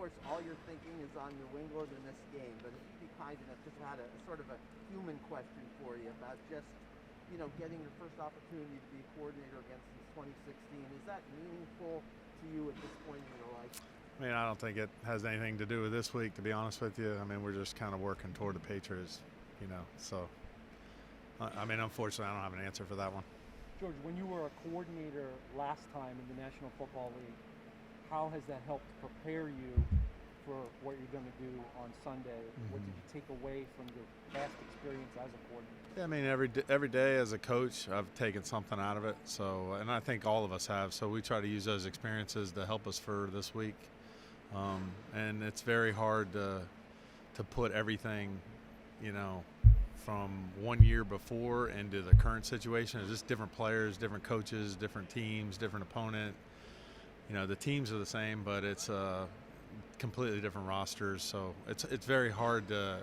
course, all your thinking is on New England in this game, but if you'd be kind enough, just had a sort of a human question for you about just, getting your first opportunity to be a coordinator against this 2016. Is that meaningful to you at this point in your life? I mean, I don't think it has anything to do with this week, to be honest with you. I mean, we're just kind of working toward the Patriots, So, I mean, unfortunately, I don't have an answer for that one. George, when you were a coordinator last time in the National Football League, how has that helped prepare you for what you're going to do on Sunday? What did you take away from your past experience as a coordinator? Yeah, I mean, every day as a coach, I've taken something out of it. So, and I think all of us have. So we try to use those experiences to help us for this week. And it's very hard to put everything, from 1 year before into the current situation. It's just different players, different coaches, different teams, different opponent. The teams are the same, but it's completely different rosters. So it's very hard to,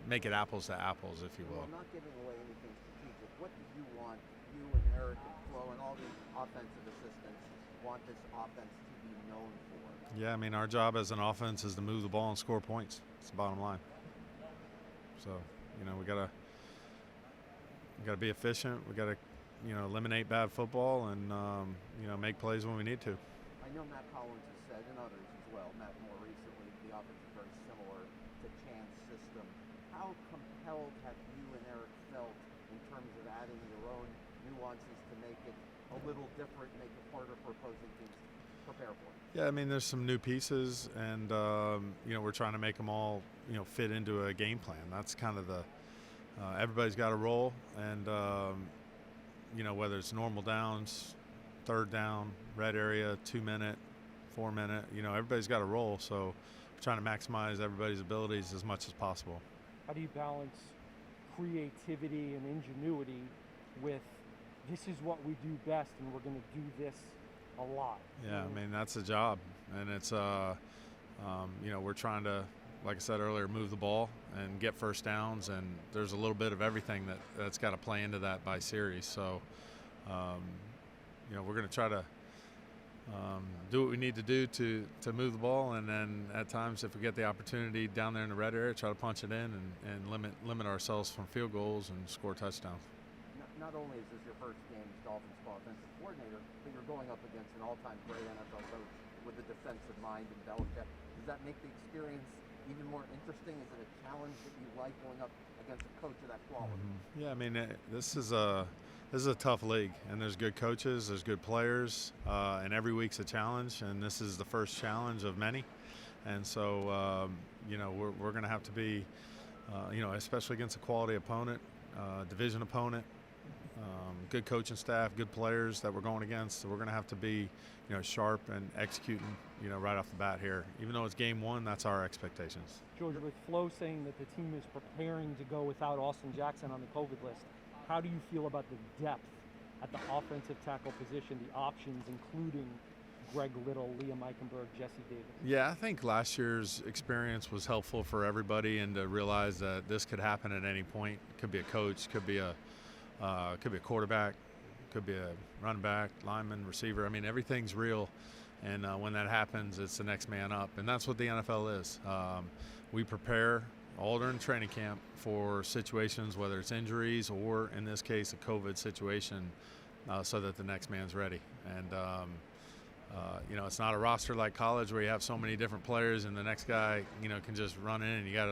make it apples to apples, if you will. Well, I'm not giving away anything strategic. What do you want, you and Eric and Flo and all the offensive assistants want this offense to be known for? Yeah, I mean, our job as an offense is to move the ball and score points. It's the bottom line. So, we gotta be efficient. We gotta, eliminate bad football and, make plays when we need to. I know Matt Collins has said, and others as well, Matt more recently, the offense is very similar to Chan's system. How compelled have you and Eric felt in terms of adding your own nuances to make it a little different, make it harder for opposing teams to prepare for? Yeah, I mean, there's some new pieces, and we're trying to make them all, fit into a game plan. That's kind of everybody's got a role, and whether it's normal downs, third down, red area, 2 minute, 4 minute, everybody's got a role. So we're trying to maximize everybody's abilities as much as possible. How do you balance creativity and ingenuity with this is what we do best and we're going to do this a lot? Yeah, I mean, that's the job. And it's, we're trying to, like I said earlier, move the ball and get first downs. And there's a little bit of everything that's got to play into that by series. So, we're going to try to do what we need to do to move the ball. And then at times, if we get the opportunity down there in the red area, try to punch it in and limit ourselves from field goals and score touchdowns. Not only is this your first game as Dolphins offensive coordinator, but you're going up against an all-time great NFL coach with a defensive mind in Belichick. Does that make the experience even more interesting? Is it a challenge that you like going up against a coach of that quality? Yeah, I mean, this is a tough league, and there's good coaches, there's good players, and every week's a challenge, and this is the first challenge of many. And so, we're going to have to be, especially against a quality opponent, division opponent, good coaching staff, good players that we're going against. So we're going to have to be, sharp and executing, right off the bat here. Even though it's game one, that's our expectations. George, with Flo saying that the team is preparing to go without Austin Jackson on the COVID list, how do you feel about the depth at the offensive tackle position, the options including Greg Little, Liam Eichenberg, Jesse Davis? Yeah, I think last year's experience was helpful for everybody, and to realize that this could happen at any point. Could be a coach, could be a quarterback, could be a running back, lineman, receiver. I mean, everything's real, and when that happens, it's the next man up, and that's what the NFL is. We prepare all during training camp for situations, whether it's injuries or, in this case, a COVID situation, so that the next man's ready. And it's not a roster like college where you have so many different players and the next guy, can just run in and you got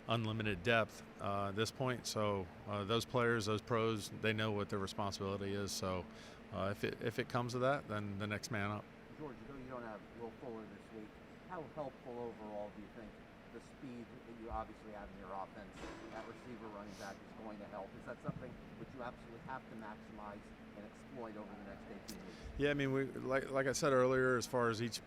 unlimited depth at this point. So those players, those pros, they know what their responsibility is. So if it comes to that, then the next man up. George, you don't have Will Fuller this week. How helpful overall do you think the speed that you obviously have in your offense, that receiver running back, is going to help? Is that something which you absolutely have to maximize and exploit over the next 18 weeks? Yeah, I mean, we like I said earlier, as far as each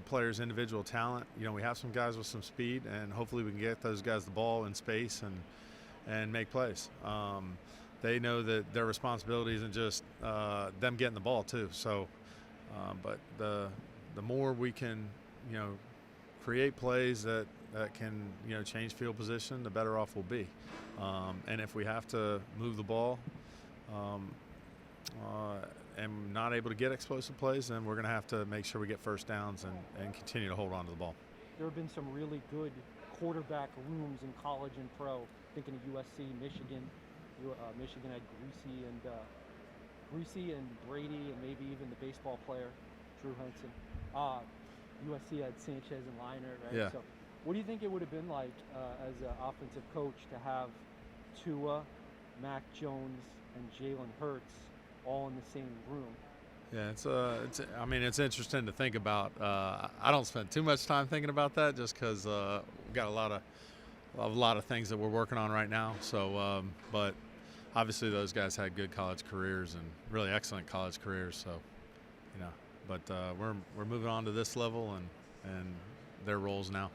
player's individual talent, we have some guys with some speed, and hopefully we can get those guys the ball in space and make plays. They know that their responsibility isn't just them getting the ball too. So, but the more we can, create plays that can, change field position, the better off we'll be. And if we have to move the ball, and not able to get explosive plays, then we're going to have to make sure we get first downs and continue to hold on to the ball. There have been some really good quarterback rooms in college and pro. Thinking of USC, Michigan. Michigan had Greasy and Brady, and maybe even the baseball player Drew Henson. USC had Sanchez and Leinart, right? Yeah. So, what do you think it would have been like as an offensive coach to have Tua, Mac Jones, and Jalen Hurts all in the same room? Yeah, it's interesting to think about. I don't spend too much time thinking about that just because we've got a lot of things that we're working on right now. So, but obviously those guys had good college careers and really excellent college careers. So, but we're moving on to this level and their roles now.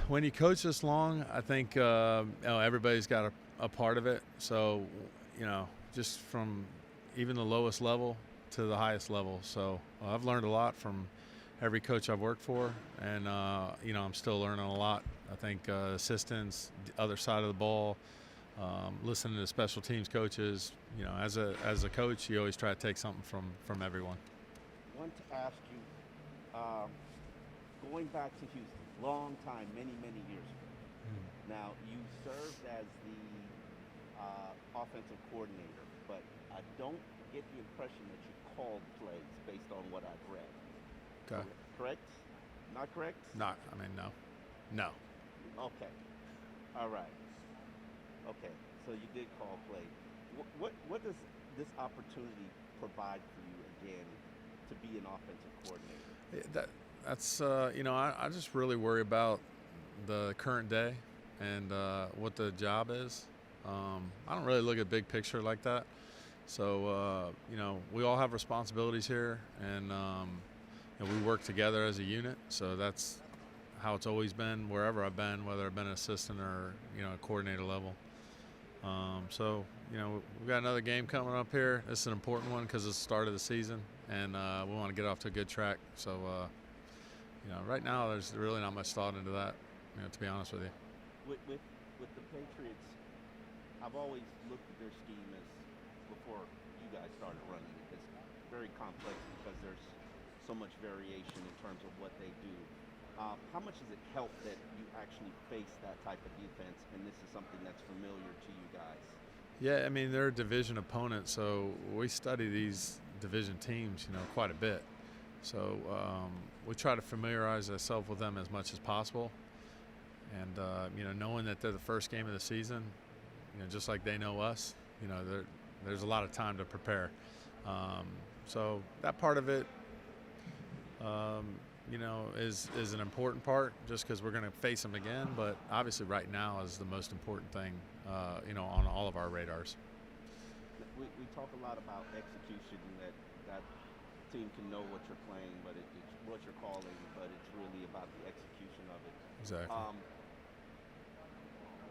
When you coach this long, I think everybody's got a part of it. So, just from even the lowest level to the highest level. So I've learned a lot from every coach I've worked for, and I'm still learning a lot. I think assistants, the other side of the ball, listening to special teams coaches. As a coach, you always try to take something from everyone. I want to ask you, going back to Houston, long time, many years ago. Now, you served as the offensive coordinator, but I don't get the impression that you called plays based on what I've read. Okay. Correct? Not correct? No. Okay. All right. Okay. So you did call plays. What does this opportunity provide for you again to be an offensive coordinator? I just really worry about the current day and what the job is. I don't really look at big picture like that. So, we all have responsibilities here, and we work together as a unit. So that's how it's always been wherever I've been, whether I've been an assistant or, a coordinator level. We've got another game coming up here. This is an important one because it's the start of the season, and we want to get off to a good track. So, right now there's really not much thought into that, to be honest with you. With the Patriots, I've always looked at their scheme as, before you guys started running it, it's very complex because there's so much variation in terms of what they do. How much does it help that you actually face that type of defense, and this is something that's familiar to you guys? Yeah, they're a division opponent, so we study these division teams, quite a bit. So we try to familiarize ourselves with them as much as possible. And, knowing that they're the first game of the season, just like they know us, there's a lot of time to prepare. So that part of it, is an important part just because we're going to face them again. But obviously right now is the most important thing, on all of our radars. We talk a lot about execution, that team can know what you're playing, but it's what you're calling, but it's really about the execution of it. Exactly.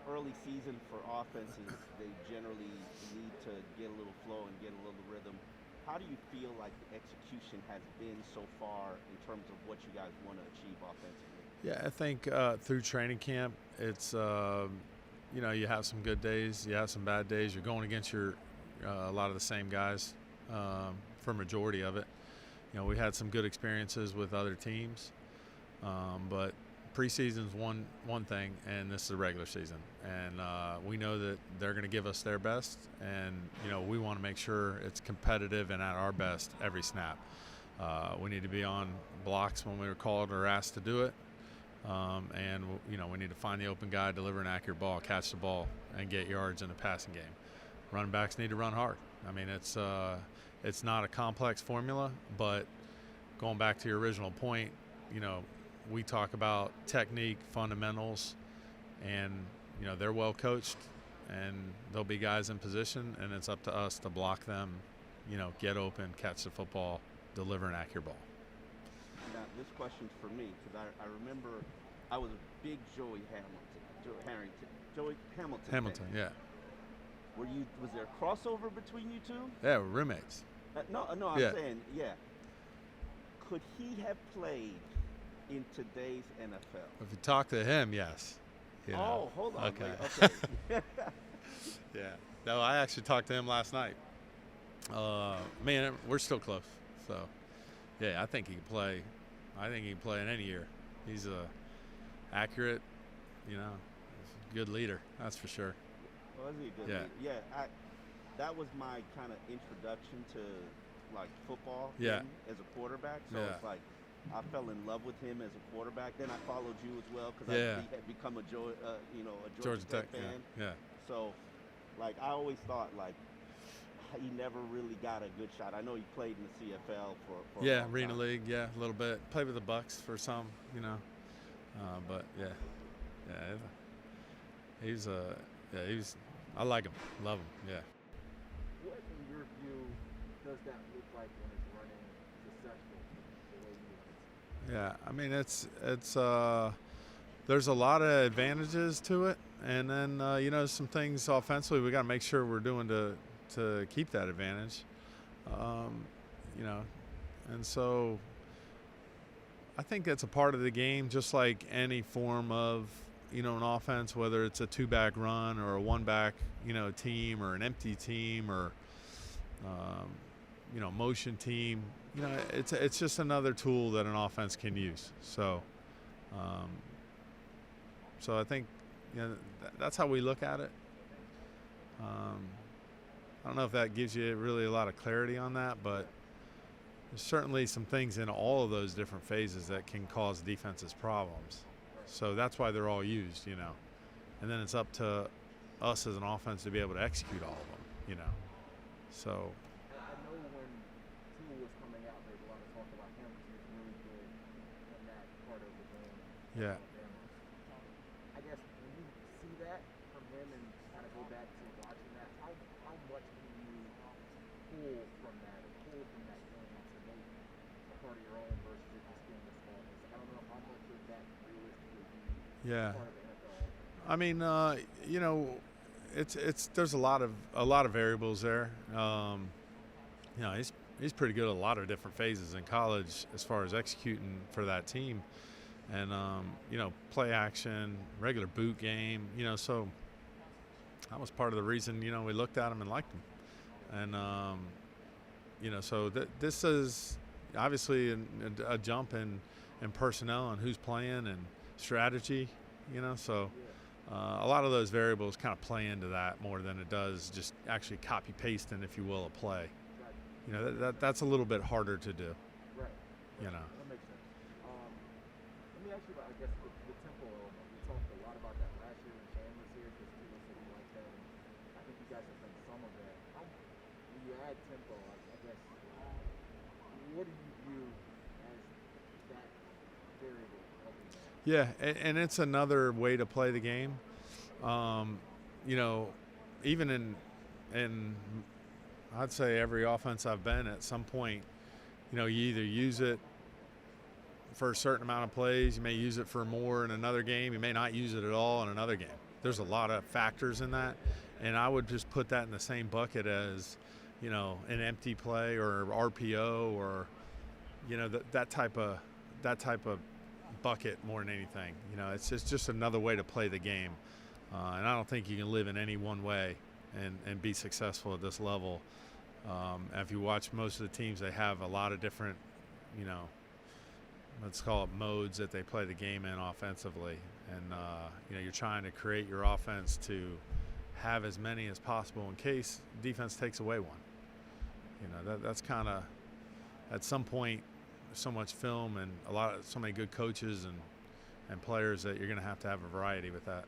Early season for offenses, they generally need to get a little flow and get a little rhythm. How do you feel like the execution has been so far in terms of what you guys want to achieve offensively? Yeah, I think through training camp, it's you have some good days, you have some bad days. You're going against a lot of the same guys for majority of it. We had some good experiences with other teams, but preseason's one thing, and this is the regular season, and we know that they're going to give us their best, and we want to make sure it's competitive and at our best every snap. We need to be on blocks when we were called or asked to do it, and we need to find the open guy, deliver an accurate ball, catch the ball, and get yards in the passing game. Running backs need to run hard. It's not a complex formula, but going back to your original point, we talk about technique, fundamentals, and they're well coached, and there'll be guys in position, and it's up to us to block them, get open, catch the football, deliver an accurate ball. Now, this question's for me because I remember I was a big Joey Hamilton. Yeah. Was there a crossover between you two? Yeah, we're roommates. No, I'm saying, yeah. Could he have played in today's NFL? If you talk to him, yes. Oh, hold on. Okay. Okay. Yeah. No, I actually talked to him last night. Man, we're still close. So, yeah, I think he can play. I think he can play in any year. He's accurate, he's a good leader. That's for sure. Well, is he a good leader? Yeah, that was my kind of introduction to like football as a quarterback. So it's like I fell in love with him as a quarterback. Then I followed you as well because I had become a Georgia Tech fan. Yeah. So, like, I always thought like he never really got a good shot. I know he played in the CFL for a long Arena time. League, a little bit. Played with the Bucks for some, but he's I like him, love him, yeah. What, in your view, does that look like when it's running successful the way you want it? Yeah, I mean it's there's a lot of advantages to it, and then some things offensively we got to make sure we're doing to keep that advantage, and so I think that's a part of the game, just like any form of an offense, whether it's a two-back run or a one-back team or an empty team or motion team. It's just another tool that an offense can use. So I think that's how we look at it. I don't know if that gives you really a lot of clarity on that, but there's certainly some things in all of those different phases that can cause defenses problems. So that's why they're all used, and then it's up to us as an offense to be able to execute all of them, So. I know when Tua was coming out, there was a lot of talk about him because he was really good in that part of the game. Yeah. I guess when you see that from him and kind of go back to watching that, how much can you pull from that game to make a part of your own versus it just being a small mistake? I don't know how much of that realistically be Yeah. part of the NFL. I mean, there's a lot of variables there. He's pretty good at a lot of different phases in college as far as executing for that team, and play action, regular boot game. So that was part of the reason we looked at him and liked him, and so this is obviously a jump in personnel and who's playing and strategy. So. A lot of those variables kind of play into that more than it does just actually copy pasting, if you will, a play. That's a little bit harder to do. Right. That makes sense. Let me ask you about, I guess, the tempo element. We talked a lot about that last year when Shane was here, because Tua said he liked that, and I think you guys have done some of that. When you add tempo, I guess, what do you view as that variable helping that? Yeah, and it's another way to play the game. Even in I'd say every offense I've been at some point, you either use it for a certain amount of plays, you may use it for more in another game, you may not use it at all in another game. There's a lot of factors in that, and I would just put that in the same bucket as, an empty play or RPO or, that type of bucket more than anything. It's just another way to play the game, and I don't think you can live in any one way and be successful at this level. If you watch most of the teams, they have a lot of different, let's call it modes that they play the game in offensively, and you're trying to create your offense to have as many as possible in case defense takes away one. That's kind of, at some point, so much film and so many good coaches and players that you're going to have a variety with that.